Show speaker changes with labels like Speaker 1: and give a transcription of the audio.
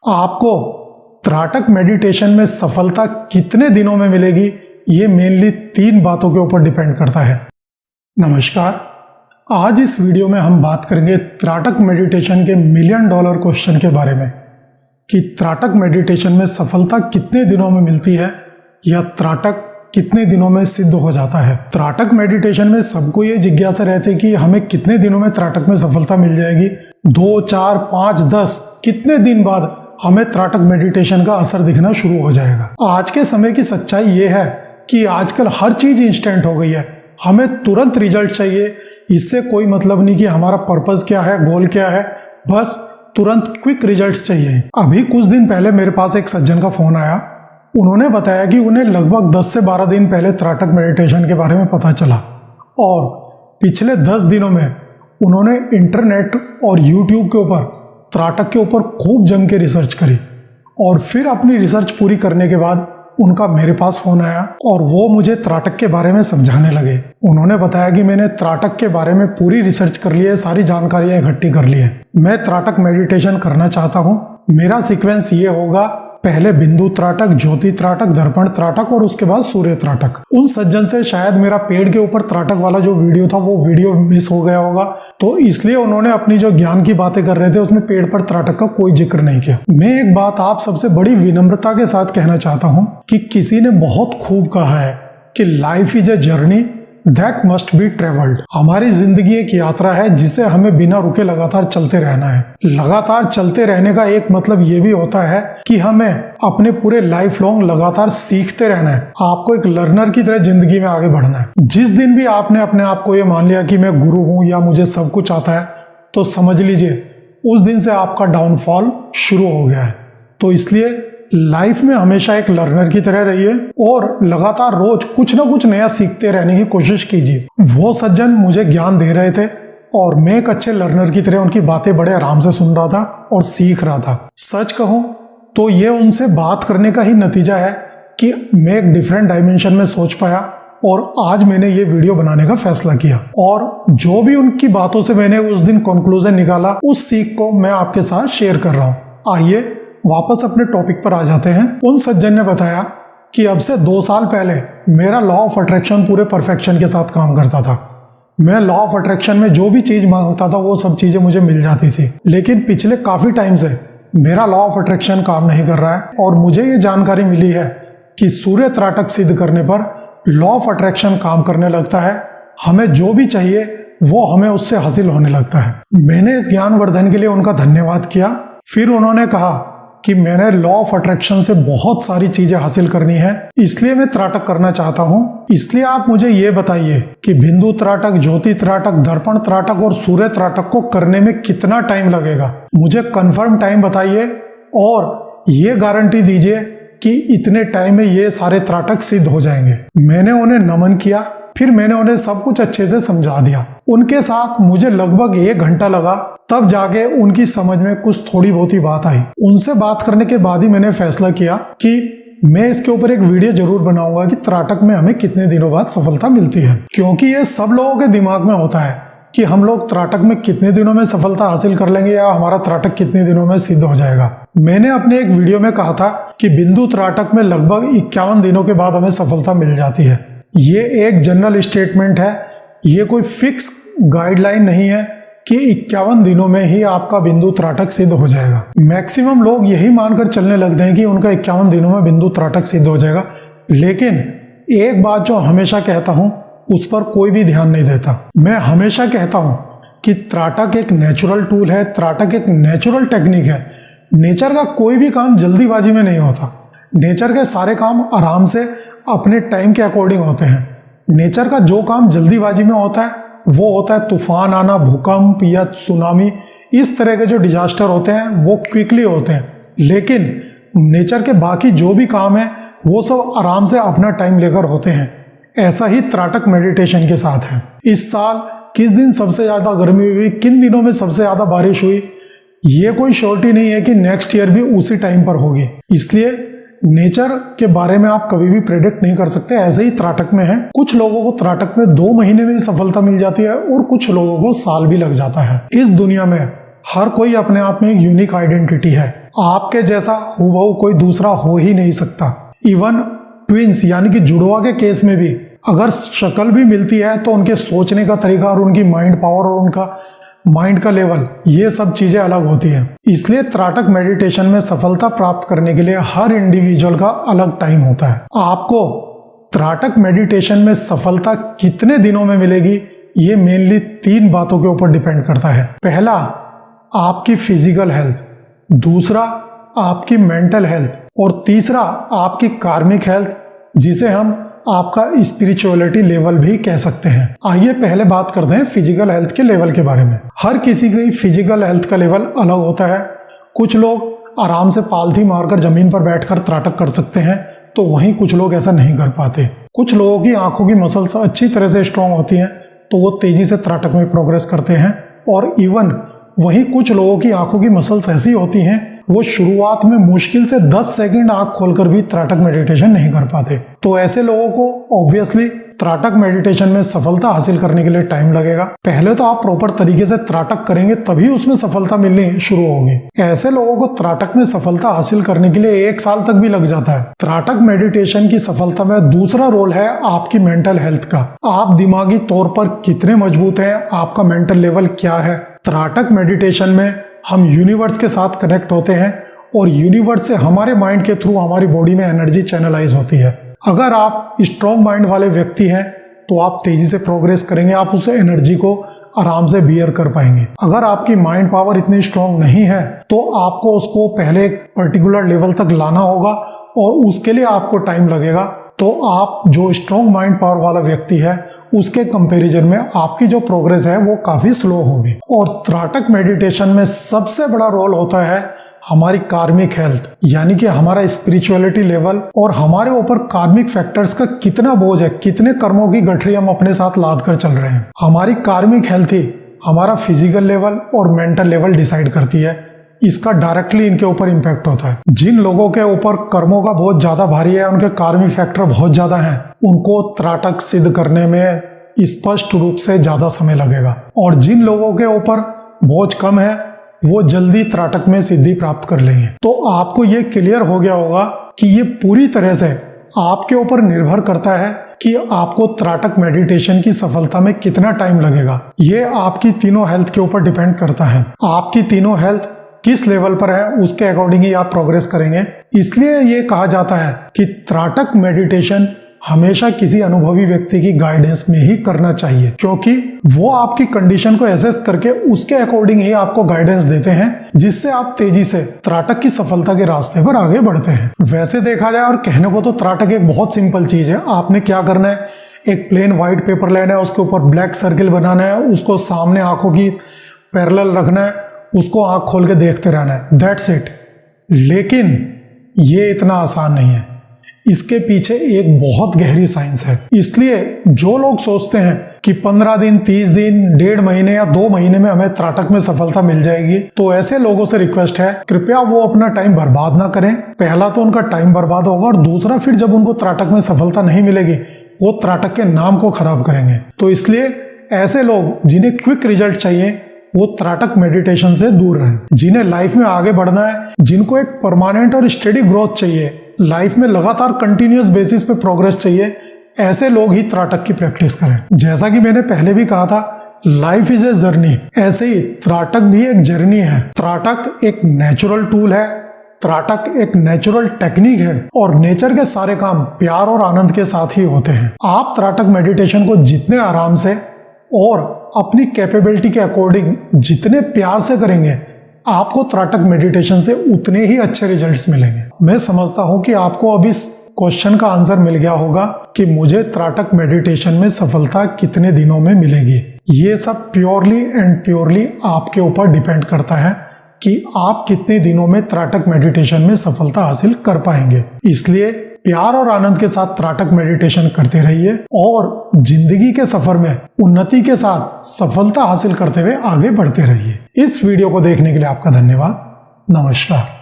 Speaker 1: आपको त्राटक मेडिटेशन में सफलता कितने दिनों में मिलेगी, ये मेनली 3 बातों के ऊपर डिपेंड करता है। नमस्कार, आज इस वीडियो में हम बात करेंगे त्राटक मेडिटेशन के $1 मिलियन क्वेश्चन के बारे में कि त्राटक मेडिटेशन में सफलता कितने दिनों में मिलती है या त्राटक कितने दिनों में सिद्ध हो जाता है। त्राटक मेडिटेशन में सबको ये जिज्ञासा रहती है कि हमें कितने दिनों में त्राटक में सफलता मिल जाएगी, 2, 4, 5, 10 कितने दिन बाद हमें त्राटक मेडिटेशन का असर दिखना शुरू हो जाएगा। आज के समय की सच्चाई ये है कि आजकल हर चीज इंस्टेंट हो गई है, हमें तुरंत रिजल्ट चाहिए। इससे कोई मतलब नहीं कि हमारा पर्पस क्या है, गोल क्या है, बस तुरंत क्विक रिजल्ट्स चाहिए। अभी कुछ दिन पहले मेरे पास एक सज्जन का फोन आया। उन्होंने बताया कि उन्हें लगभग 10 से 12 दिन पहले त्राटक मेडिटेशन के बारे में पता चला और पिछले 10 दिनों में उन्होंने इंटरनेट और यूट्यूब के ऊपर त्राटक के ऊपर खूब जम के रिसर्च करी और फिर अपनी रिसर्च पूरी करने के बाद उनका मेरे पास फोन आया और वो मुझे त्राटक के बारे में समझाने लगे। उन्होंने बताया कि मैंने त्राटक के बारे में पूरी रिसर्च कर ली है, सारी जानकारियां इकट्ठी कर ली है, मैं त्राटक मेडिटेशन करना चाहता हूँ। मेरा सीक्वेंस ये होगा, पहले बिंदु त्राटक, ज्योति त्राटक, दर्पण त्राटक और उसके बाद सूर्य त्राटक। उन सज्जन से शायद मेरा पेड़ के ऊपर त्राटक वाला जो वीडियो था वो वीडियो मिस हो गया होगा, तो इसलिए उन्होंने अपनी जो ज्ञान की बातें कर रहे थे उसमें पेड़ पर त्राटक का कोई जिक्र नहीं किया। मैं एक बात आप सबसे बड़ी विनम्रता के साथ कहना चाहता हूँ कि किसी ने बहुत खूब कहा है कि life is a journey that must be travelled. हमारी जिंदगी एक यात्रा है जिसे हमें बिना रुके लगातार चलते रहना है। लगातार चलते रहने का एक मतलब ये भी होता है कि हमें अपने पूरे लाइफ लॉन्ग लगातार सीखते रहना है। आपको एक लर्नर की तरह जिंदगी में आगे बढ़ना है। जिस दिन भी आपने अपने आप को ये मान लिया कि मैं गुरु हूं या मुझे सब कुछ आता है, तो समझ लीजिए उस दिन से आपका डाउनफॉल शुरू हो गया है। तो इसलिए लाइफ में हमेशा एक लर्नर की तरह रहिए और लगातार रोज कुछ ना कुछ नया सीखते रहने की कोशिश कीजिए। वो सज्जन मुझे ज्ञान दे रहे थे और मैं एक अच्छे लर्नर की तरह उनकी बातें बड़े आराम से सुन रहा था और सीख रहा था। सच कहूं तो ये उनसे बात करने का ही नतीजा है कि मैं एक डिफरेंट डायमेंशन में सोच पाया और आज मैंने ये वीडियो बनाने का फैसला किया। और जो भी उनकी बातों से मैंने उस दिन कंक्लूजन निकाला, उस सीख को मैं आपके साथ शेयर कर रहा हूँ। आइए वापस अपने टॉपिक पर आ जाते हैं। उन सज्जन ने बताया कि अब से 2 साल पहले मेरा लॉ ऑफ अट्रैक्शन पूरे परफेक्शन के साथ काम करता था। मैं लॉ ऑफ अट्रैक्शन में जो भी चीज मांगता था वो सब चीजें मुझे मिल जाती थी, लेकिन पिछले काफी टाइम से मेरा लॉ ऑफ अट्रैक्शन काम नहीं कर रहा है और मुझे ये जानकारी मिली है कि सूर्य त्राटक सिद्ध करने पर लॉ ऑफ अट्रैक्शन काम करने लगता है। हमें जो भी चाहिए वो हमें उससे हासिल होने लगता है। मैंने इस ज्ञानवर्धन के लिए उनका धन्यवाद किया। फिर उन्होंने कहा कि मैंने लॉ ऑफ अट्रैक्शन से बहुत सारी चीजें हासिल करनी है, इसलिए मैं त्राटक करना चाहता हूँ। इसलिए आप मुझे ये बताइए कि बिंदु त्राटक, ज्योति त्राटक, दर्पण त्राटक और सूर्य त्राटक को करने में कितना टाइम लगेगा। मुझे कंफर्म टाइम बताइए और ये गारंटी दीजिए कि इतने टाइम में ये सारे त्राटक सिद्ध हो जाएंगे। मैंने उन्हें नमन किया, फिर मैंने उन्हें सब कुछ अच्छे से समझा दिया। उनके साथ मुझे लगभग 1 घंटा लगा, तब जाके उनकी समझ में कुछ थोड़ी बहुत ही बात आई। उनसे बात करने के बाद ही मैंने फैसला किया कि मैं इसके ऊपर एक वीडियो जरूर बनाऊंगा कि त्राटक में हमें कितने दिनों बाद सफलता मिलती है, क्योंकि ये सब लोगों के दिमाग में होता है कि हम लोग त्राटक में कितने दिनों में सफलता हासिल कर लेंगे या हमारा त्राटक कितने दिनों में सिद्ध हो जाएगा। मैंने अपने एक वीडियो में कहा था कि बिंदु त्राटक में लगभग 51 दिनों के बाद हमें सफलता मिल जाती है। ये एक जनरल स्टेटमेंट है, ये कोई फिक्स गाइडलाइन नहीं है कि 51 दिनों में ही आपका बिंदु त्राटक सिद्ध हो जाएगा। मैक्सिमम लोग यही मानकर चलने लगते हैं कि उनका 51 दिनों में बिंदु त्राटक सिद्ध हो जाएगा, लेकिन एक बात जो हमेशा कहता हूं उस पर कोई भी ध्यान नहीं देता। मैं हमेशा कहता हूं कि त्राटक एक नेचुरल टूल है, त्राटक एक नेचुरल टेक्निक है। नेचर का कोई भी काम जल्दीबाजी में नहीं होता। नेचर के सारे काम आराम से अपने टाइम के अकॉर्डिंग होते हैं। नेचर का जो काम जल्दीबाजी में होता है वो होता है तूफान आना, भूकंप या सुनामी। इस तरह के जो डिजास्टर होते हैं वो क्विकली होते हैं, लेकिन नेचर के बाकी जो भी काम है वो सब आराम से अपना टाइम लेकर होते हैं। ऐसा ही त्राटक मेडिटेशन के साथ है। इस साल किस दिन सबसे ज्यादा गर्मी हुई, किन दिनों में सबसे ज्यादा बारिश हुई, ये कोई श्योरिटी नहीं है कि नेक्स्ट ईयर भी उसी टाइम पर होगी। इसलिए नेचर के बारे में आप कभी भी प्रेडिक्ट नहीं कर सकते। ऐसे ही त्राटक में है, कुछ लोगों को त्राटक में 2 महीने में सफलता मिल जाती है और कुछ लोगों को साल भी लग जाता है। इस दुनिया में हर कोई अपने आप में एक यूनिक आइडेंटिटी है। आपके जैसा हूबहू कोई दूसरा हो ही नहीं सकता। इवन ट्विंस यानी कि जुड़वा के केस में भी अगर शक्ल भी मिलती है तो उनके सोचने का तरीका और उनकी माइंड पावर और उनका माइंड का लेवल, ये सब चीजें अलग होती हैं। इसलिए त्राटक मेडिटेशन में सफलता प्राप्त करने के लिए हर इंडिविजुअल का अलग टाइम होता है। आपको त्राटक मेडिटेशन में सफलता कितने दिनों में मिलेगी, ये मेनली 3 बातों के ऊपर डिपेंड करता है। पहला, आपकी फिजिकल हेल्थ, दूसरा आपकी मेंटल हेल्थ और तीसरा आपकी कार्मिक हेल्थ, जिसे हम आपका स्पिरिचुअलिटी लेवल भी कह सकते हैं। आइए पहले बात करते हैं फिजिकल हेल्थ के लेवल के बारे में। हर किसी की फिजिकल हेल्थ का लेवल अलग होता है। कुछ लोग आराम से पालथी मारकर जमीन पर बैठकर त्राटक कर सकते हैं, तो वहीं कुछ लोग ऐसा नहीं कर पाते। कुछ लोगों की आंखों की मसल्स अच्छी तरह से स्ट्रांग होती हैं, तो वो तेजी से त्राटक में प्रोग्रेस करते हैं। और इवन वहीं कुछ लोगों की आंखों की मसल्स ऐसी होती हैं, वो शुरुआत में मुश्किल से 10 सेकंड आंख खोलकर भी त्राटक मेडिटेशन नहीं कर पाते। तो ऐसे लोगों को ऑब्वियसली त्राटक मेडिटेशन में सफलता हासिल करने के लिए टाइम लगेगा। पहले तो आप प्रॉपर तरीके से त्राटक करेंगे तभी उसमें सफलता मिलनी शुरू होगी। ऐसे लोगों को त्राटक में सफलता हासिल करने के लिए 1 साल तक भी लग जाता है। त्राटक मेडिटेशन की सफलता में दूसरा रोल है आपकी मेंटल हेल्थ का। आप दिमागी तौर पर कितने मजबूत हैं, आपका मेंटल लेवल क्या है। त्राटक मेडिटेशन में हम यूनिवर्स के साथ कनेक्ट होते हैं और यूनिवर्स से हमारे माइंड के थ्रू हमारी बॉडी में एनर्जी चैनलाइज होती है। अगर आप स्ट्रॉन्ग माइंड वाले व्यक्ति हैं तो आप तेजी से प्रोग्रेस करेंगे, आप उस एनर्जी को आराम से बियर कर पाएंगे। अगर आपकी माइंड पावर इतनी स्ट्रॉन्ग नहीं है तो आपको उसको पहले एक पर्टिकुलर लेवल तक लाना होगा और उसके लिए आपको टाइम लगेगा। तो आप जो स्ट्रॉन्ग माइंड पावर वाला व्यक्ति है उसके कंपैरिजन में आपकी जो प्रोग्रेस है वो काफी स्लो होगी। और त्राटक मेडिटेशन में सबसे बड़ा रोल होता है हमारी कार्मिक हेल्थ, यानी कि हमारा स्पिरिचुअलिटी लेवल और हमारे ऊपर कार्मिक फैक्टर्स का कितना बोझ है, कितने कर्मों की गठरी हम अपने साथ लाद कर चल रहे हैं। हमारी कार्मिक हेल्थ ही हमारा फिजिकल लेवल और मेंटल लेवल डिसाइड करती है। इसका डायरेक्टली इनके ऊपर इम्पैक्ट होता है। जिन लोगों के ऊपर कर्मों का बहुत ज्यादा भारी है, उनके कार्मिक फैक्टर बहुत ज्यादा हैं, उनको त्राटक सिद्ध करने में स्पष्ट रूप से ज्यादा समय लगेगा। और जिन लोगों के ऊपर बोझ कम है वो जल्दी त्राटक में सिद्धि प्राप्त कर लेंगे। तो आपको ये क्लियर हो गया होगा कि ये पूरी तरह से आपके ऊपर निर्भर करता है कि आपको त्राटक मेडिटेशन की सफलता में कितना टाइम लगेगा। ये आपकी तीनों हेल्थ के ऊपर डिपेंड करता है। आपकी तीनों हेल्थ किस लेवल पर है उसके अकॉर्डिंग ही आप प्रोग्रेस करेंगे। इसलिए ये कहा जाता है कि त्राटक मेडिटेशन हमेशा किसी अनुभवी व्यक्ति की गाइडेंस में ही करना चाहिए, क्योंकि वो आपकी कंडीशन को एसेस करके उसके अकॉर्डिंग ही आपको गाइडेंस देते हैं, जिससे आप तेजी से त्राटक की सफलता के रास्ते पर आगे बढ़ते हैं। वैसे देखा जाए और कहने को तो त्राटक एक बहुत सिंपल चीज है। आपने क्या करना है, एक प्लेन व्हाइट पेपर लेना है, उसके ऊपर ब्लैक सर्किल बनाना है, उसको सामने आंखों की पैरेलल रखना है, उसको आंख खोल के देखते रहना है, दैट्स इट। लेकिन ये इतना आसान नहीं है, इसके पीछे एक बहुत गहरी साइंस है। इसलिए जो लोग सोचते हैं कि 15 दिन, 30 दिन, 1.5 महीने या 2 महीने में हमें त्राटक में सफलता मिल जाएगी, तो ऐसे लोगों से रिक्वेस्ट है कृपया वो अपना टाइम बर्बाद ना करें। पहला तो उनका टाइम बर्बाद होगा और दूसरा फिर जब उनको त्राटक में सफलता नहीं मिलेगी वो त्राटक के नाम को खराब करेंगे। तो इसलिए ऐसे लोग जिन्हें क्विक रिजल्ट चाहिए वो त्राटक मेडिटेशन से दूर रहें। जिन्हें लाइफ में आगे बढ़ना है, जिनको एक परमानेंट और स्टेडी ग्रोथ चाहिए, लाइफ में लगातार कंटिन्यूअस बेसिस पे प्रोग्रेस चाहिए, ऐसे लोग ही त्राटक की प्रैक्टिस करें। जैसा कि मैंने पहले भी कहा था, लाइफ इज ए जर्नी, ऐसे ही त्राटक भी एक जर्नी है। त्राटक एक नेचुरल टूल है, त्राटक एक नेचुरल टेक्निक है और नेचर के सारे काम प्यार और आनंद के साथ ही होते हैं। आप त्राटक मेडिटेशन को जितने आराम से और अपनी कैपेबिलिटी के अकॉर्डिंग जितने प्यार से करेंगे, आपको त्राटक मेडिटेशन से उतने ही अच्छे रिजल्ट्स मिलेंगे। मैं समझता हूं कि आपको अब इस क्वेश्चन का आंसर मिल गया होगा कि मुझे त्राटक मेडिटेशन में सफलता कितने दिनों में मिलेगी। ये सब प्योरली एंड प्योरली आपके ऊपर डिपेंड करता है कि आप कितने दिनों में त्राटक मेडिटेशन में सफलता हासिल कर पाएंगे। इसलिए प्यार और आनंद के साथ त्राटक मेडिटेशन करते रहिए और जिंदगी के सफर में उन्नति के साथ सफलता हासिल करते हुए आगे बढ़ते रहिए। इस वीडियो को देखने के लिए आपका धन्यवाद। नमस्कार।